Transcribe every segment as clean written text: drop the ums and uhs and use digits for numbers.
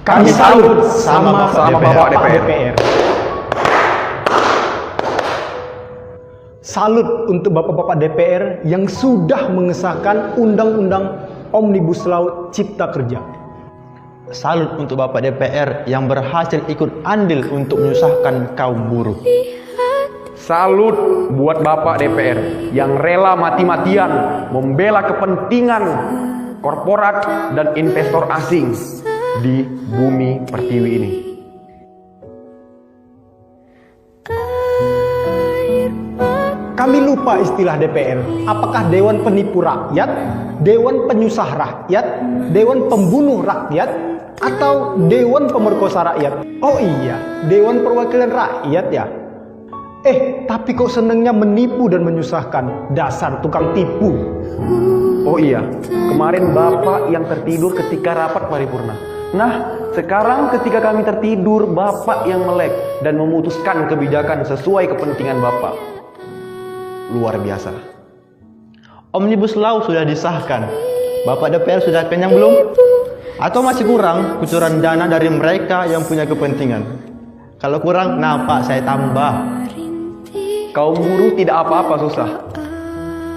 Kami salut sama Bapak DPR. Salut untuk Bapak-Bapak DPR yang sudah mengesahkan Undang-Undang Omnibus Law Cipta Kerja. Salut untuk Bapak DPR yang berhasil ikut andil untuk menyusahkan kaum buruh. Salut buat Bapak DPR yang rela mati-matian membela kepentingan korporat dan investor asing di bumi pertiwi ini. Kami lupa istilah DPR. Apakah Dewan Penipu Rakyat, Dewan Penyusah Rakyat, Dewan Pembunuh Rakyat, atau Dewan Pemerkosa Rakyat? Oh iya, Dewan Perwakilan Rakyat ya. Tapi kok senengnya menipu dan menyusahkan? Dasar tukang tipu. Oh iya, kemarin Bapak yang tertidur ketika rapat paripurna. Nah, sekarang ketika kami tertidur, Bapak yang melek dan memutuskan kebijakan sesuai kepentingan Bapak. Luar biasa. Omnibus Law sudah disahkan. Bapak DPR sudah kenyang belum? Atau masih kurang kucuran dana dari mereka yang punya kepentingan? Kalau kurang, nah Pak, saya tambah. Kaum buruh tidak apa-apa susah.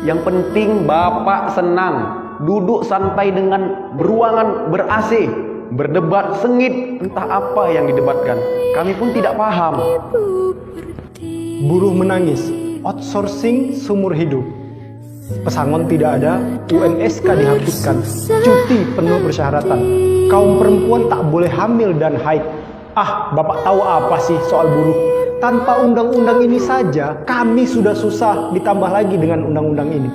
Yang penting Bapak senang, duduk santai dengan beruangan ber-AC, berdebat sengit entah apa yang didebatkan. Kami pun tidak paham. Buruh menangis, outsourcing seumur hidup. Pesangon tidak ada, UMSK dihapuskan, cuti penuh persyaratan. Kaum perempuan tak boleh hamil dan haid. Bapak tahu apa sih soal buruh? Tanpa undang-undang ini saja, kami sudah susah, ditambah lagi dengan undang-undang ini.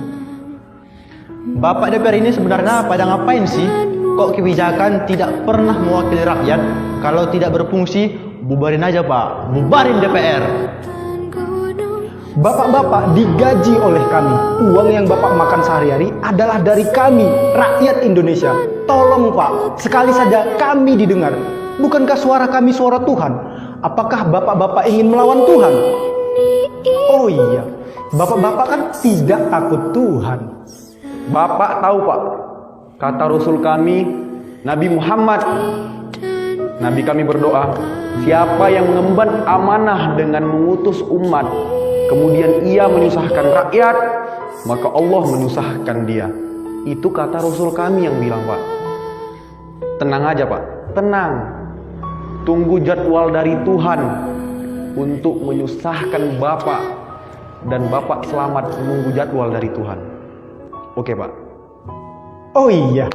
Bapak DPR ini sebenarnya pada ngapain sih? Kok kebijakan tidak pernah mewakili rakyat? Kalau tidak berfungsi, bubarin aja Pak, bubarin DPR. Bapak-bapak digaji oleh kami. Uang yang Bapak makan sehari-hari adalah dari kami, rakyat Indonesia. Tolong Pak, sekali saja kami didengar. Bukankah suara kami suara Tuhan? Apakah bapak-bapak ingin melawan Tuhan? Oh iya, bapak-bapak kan tidak takut Tuhan. Bapak tahu Pak, kata Rasul kami, Nabi Muhammad. Nabi kami berdoa, siapa yang mengemban amanah dengan mengutus umat, kemudian ia menyusahkan rakyat, maka Allah menyusahkan dia. Itu kata Rasul kami yang bilang Pak. Tenang aja Pak, tenang. Tunggu jadwal dari Tuhan untuk menyusahkan Bapak, dan Bapak selamat menunggu jadwal dari Tuhan. Oke Pak. Oh iya,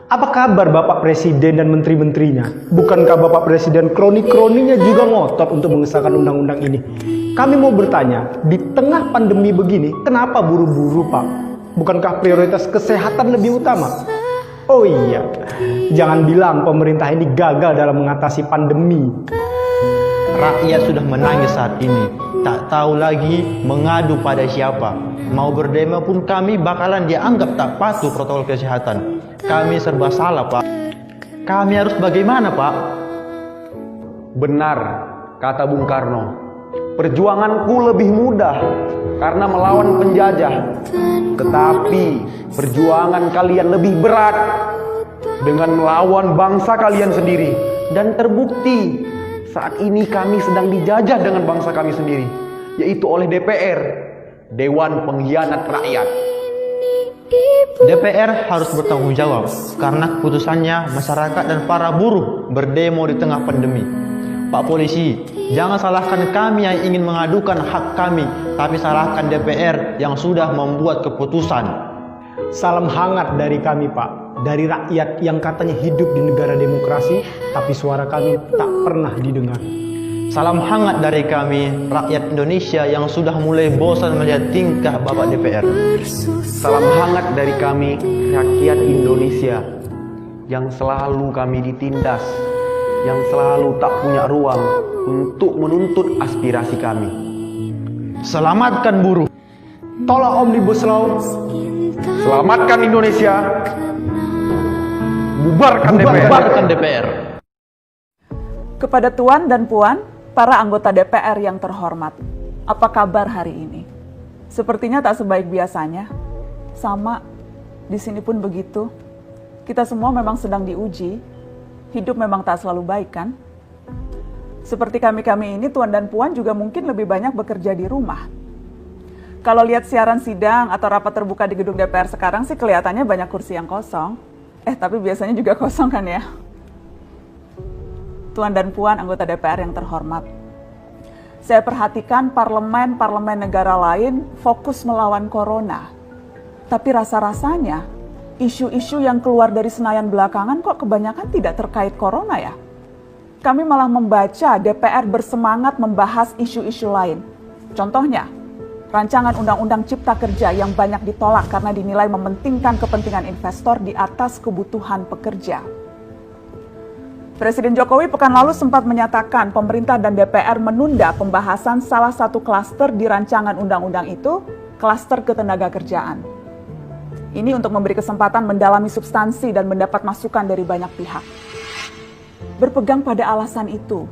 apa kabar Bapak Presiden dan menteri-menterinya? Bukankah Bapak Presiden kroni-kroninya juga ngotot untuk mengesahkan undang-undang ini? Kami mau bertanya, di tengah pandemi begini, kenapa buru-buru Pak? Bukankah prioritas kesehatan lebih utama? Oh iya, jangan bilang pemerintah ini gagal dalam mengatasi pandemi. Rakyat sudah menangis saat ini, tak tahu lagi mengadu pada siapa. Mau berdemo pun kami bakalan dianggap tak patuh protokol kesehatan. Kami serba salah Pak. Kami harus bagaimana Pak? Benar, kata Bung Karno. Perjuanganku lebih mudah karena melawan penjajah. Tetapi perjuangan kalian lebih berat dengan melawan bangsa kalian sendiri. Dan terbukti saat ini kami sedang dijajah dengan bangsa kami sendiri, yaitu oleh DPR, Dewan Pengkhianat Rakyat. DPR harus bertanggung jawab karena keputusannya masyarakat dan para buruh berdemo di tengah pandemi. Pak Polisi, jangan salahkan kami yang ingin mengadukan hak kami, tapi salahkan DPR yang sudah membuat keputusan. Salam hangat dari kami Pak, dari rakyat yang katanya hidup di negara demokrasi, tapi suara kami tak pernah didengar. Salam hangat dari kami, rakyat Indonesia yang sudah mulai bosan melihat tingkah Bapak DPR. Salam hangat dari kami, rakyat Indonesia yang selalu kami ditindas, yang selalu tak punya ruang untuk menuntut aspirasi kami. Selamatkan buruh. Tolak Omnibus Law. Selamatkan Indonesia. Bubarkan DPR. Bubarkan DPR. Kepada Tuan dan Puan, para anggota DPR yang terhormat, apa kabar hari ini? Sepertinya tak sebaik biasanya. Sama, di sini pun begitu. Kita semua memang sedang diuji. hidup memang tak selalu baik kan? Seperti kami-kami ini, Tuan dan Puan juga mungkin lebih banyak bekerja di rumah. Kalau lihat siaran sidang atau rapat terbuka di gedung DPR sekarang sih kelihatannya banyak kursi yang kosong. Tapi biasanya juga kosong kan ya? Tuan dan Puan anggota DPR yang terhormat. Saya perhatikan parlemen-parlemen negara lain fokus melawan corona. Tapi rasa-rasanya isu-isu yang keluar dari Senayan belakangan kok kebanyakan tidak terkait corona ya? Kami malah membaca DPR bersemangat membahas isu-isu lain. Contohnya, rancangan Undang-Undang Cipta Kerja yang banyak ditolak karena dinilai mementingkan kepentingan investor di atas kebutuhan pekerja. Presiden Jokowi pekan lalu sempat menyatakan pemerintah dan DPR menunda pembahasan salah satu klaster di rancangan undang-undang itu, klaster ketenagakerjaan. Ini untuk memberi kesempatan mendalami substansi dan mendapat masukan dari banyak pihak. Berpegang pada alasan itu,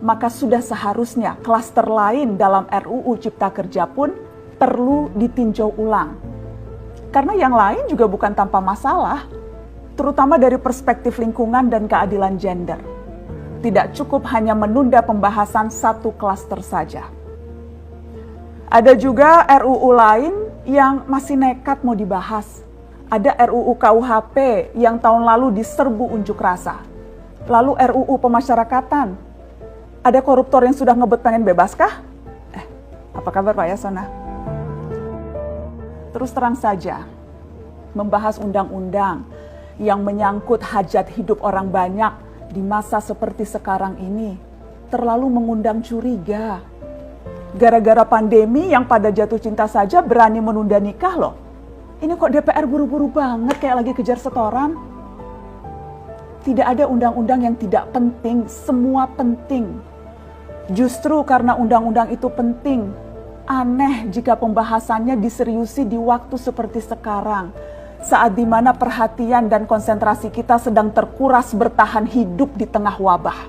maka sudah seharusnya klaster lain dalam RUU Cipta Kerja pun perlu ditinjau ulang. Karena yang lain juga bukan tanpa masalah, terutama dari perspektif lingkungan dan keadilan gender. Tidak cukup hanya menunda pembahasan satu klaster saja. Ada juga RUU lain yang masih nekat mau dibahas. Ada RUU KUHP yang tahun lalu diserbu unjuk rasa. Lalu RUU pemasyarakatan. Ada koruptor yang sudah ngebet pengen bebas kah? Apa kabar Pak Yasona? Terus terang saja, membahas undang-undang yang menyangkut hajat hidup orang banyak di masa seperti sekarang ini terlalu mengundang curiga. Gara-gara pandemi yang pada jatuh cinta saja berani menunda nikah loh. Ini kok DPR buru-buru banget kayak lagi kejar setoran? Tidak ada undang-undang yang tidak penting, semua penting. Justru karena undang-undang itu penting, aneh jika pembahasannya diseriusi di waktu seperti sekarang, saat di mana perhatian dan konsentrasi kita sedang terkuras bertahan hidup di tengah wabah.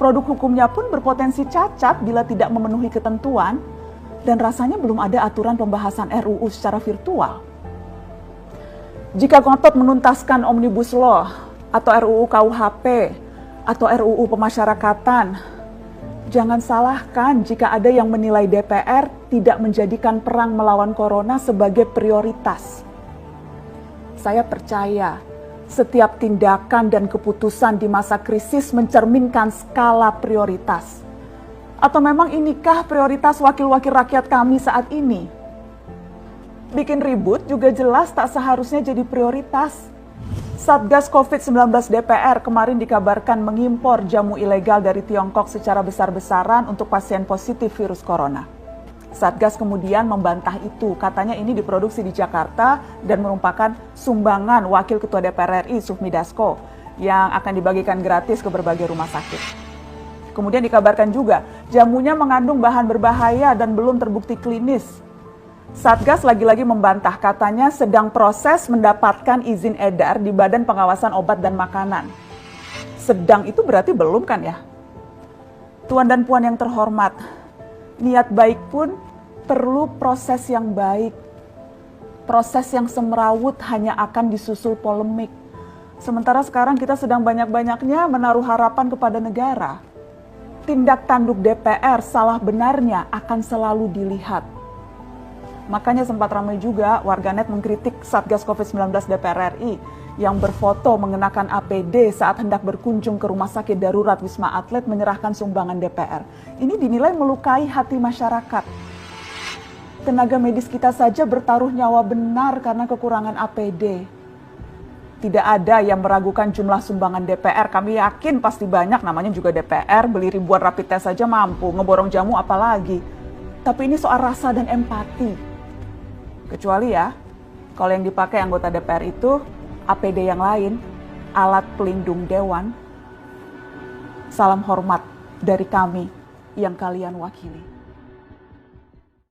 Produk hukumnya pun berpotensi cacat bila tidak memenuhi ketentuan, dan rasanya belum ada aturan pembahasan RUU secara virtual. Jika ngotot menuntaskan Omnibus Law atau RUU KUHP atau RUU pemasyarakatan, jangan salahkan jika ada yang menilai DPR tidak menjadikan perang melawan corona sebagai prioritas. Saya percaya setiap tindakan dan keputusan di masa krisis mencerminkan skala prioritas. Atau memang inikah prioritas wakil-wakil rakyat kami saat ini? Bikin ribut juga jelas tak seharusnya jadi prioritas. Satgas COVID-19 DPR kemarin dikabarkan mengimpor jamu ilegal dari Tiongkok secara besar-besaran untuk pasien positif virus corona. Satgas kemudian membantah itu, katanya ini diproduksi di Jakarta dan merupakan sumbangan Wakil Ketua DPR RI Sufmi Dasko yang akan dibagikan gratis ke berbagai rumah sakit. Kemudian dikabarkan juga jamunya mengandung bahan berbahaya dan belum terbukti klinis. Satgas lagi-lagi membantah, katanya sedang proses mendapatkan izin edar di Badan Pengawasan Obat dan Makanan. Sedang itu berarti belum kan ya? Tuan dan Puan yang terhormat, niat baik pun perlu proses yang baik. Proses yang semrawut hanya akan disusul polemik. Sementara sekarang kita sedang banyak-banyaknya menaruh harapan kepada negara. Tindak tanduk DPR salah benarnya akan selalu dilihat. Makanya sempat ramai juga warganet mengkritik Satgas COVID-19 DPR RI yang berfoto mengenakan APD saat hendak berkunjung ke rumah sakit darurat Wisma Atlet menyerahkan sumbangan DPR. Ini dinilai melukai hati masyarakat. Tenaga medis kita saja bertaruh nyawa benar karena kekurangan APD. Tidak ada yang meragukan jumlah sumbangan DPR. Kami yakin pasti banyak, namanya juga DPR, beli ribuan rapid test saja mampu, ngeborong jamu apalagi. Tapi ini soal rasa dan empati. Kecuali ya, kalau yang dipakai anggota DPR itu APD yang lain, alat pelindung dewan. Salam hormat dari kami yang kalian wakili.